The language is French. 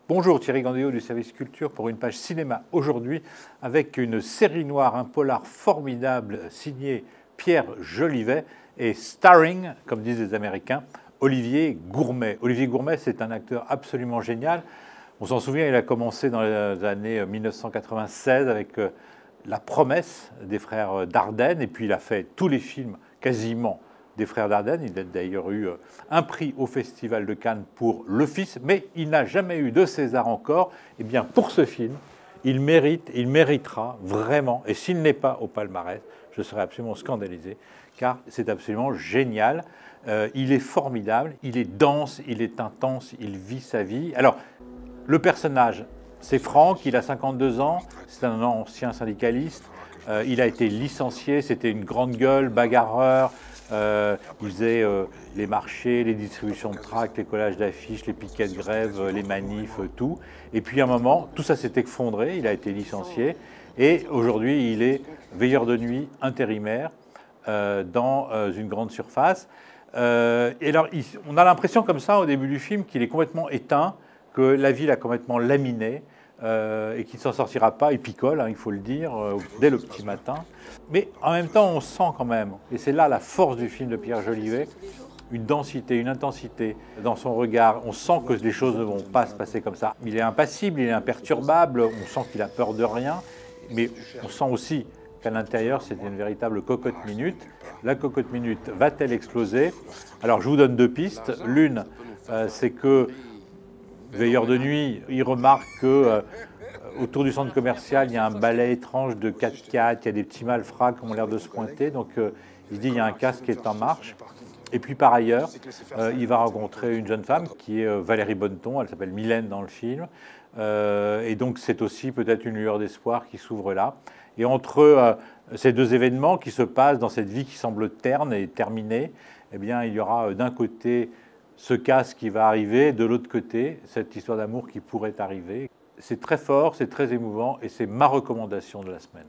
Bonjour, Thierry Gandéo du service culture pour une page cinéma aujourd'hui avec une série noire, un polar formidable signé Pierre Jolivet et starring, comme disent les Américains, Olivier Gourmet. Olivier Gourmet, c'est un acteur absolument génial. On s'en souvient, il a commencé dans les années 1996 avec La Promesse des frères Dardenne et puis il a fait tous les films quasiment des frères Dardenne. Il a d'ailleurs eu un prix au Festival de Cannes pour Le Fils, mais il n'a jamais eu de César encore. Eh bien, pour ce film, il méritera vraiment, et s'il n'est pas au palmarès, je serai absolument scandalisé, car c'est absolument génial. Il est formidable, il est dense, il est intense, il vit sa vie. Alors, le personnage, c'est Franck, il a 52 ans, c'est un ancien syndicaliste, il a été licencié, c'était une grande gueule, bagarreur. Il faisait les marchés, les distributions de tracts, les collages d'affiches, les piquets de grève, les manifs, tout. Et puis à un moment, tout ça s'est effondré, il a été licencié. Et aujourd'hui, il est veilleur de nuit intérimaire dans une grande surface. Et alors, on a l'impression comme ça, au début du film, qu'il est complètement éteint, que la vie l'a complètement laminé. Et qu'il ne s'en sortira pas, il picole, hein, il faut le dire, dès le petit matin. Mais en même temps, on sent quand même, et c'est là la force du film de Pierre Jolivet, une densité, une intensité dans son regard. On sent que les choses ne vont pas se passer comme ça. Il est impassible, il est imperturbable, on sent qu'il a peur de rien, mais on sent aussi qu'à l'intérieur, c'est une véritable cocotte minute. La cocotte minute va-t-elle exploser? Alors, je vous donne deux pistes. L'une, c'est que veilleur de nuit, il remarque que autour du centre commercial, il y a un balai étrange de 4x4, il y a des petits malfrats qui ont l'air de se pointer, donc il se dit il y a un casque qui est en marche. Et puis par ailleurs, il va rencontrer une jeune femme qui est Valérie Bonneton, elle s'appelle Mylène dans le film, et donc c'est aussi peut-être une lueur d'espoir qui s'ouvre là. Et entre ces deux événements qui se passent dans cette vie qui semble terne et terminée, eh bien il y aura d'un côté ce casque qui va arriver, de l'autre côté, cette histoire d'amour qui pourrait arriver. C'est très fort, c'est très émouvant et c'est ma recommandation de la semaine.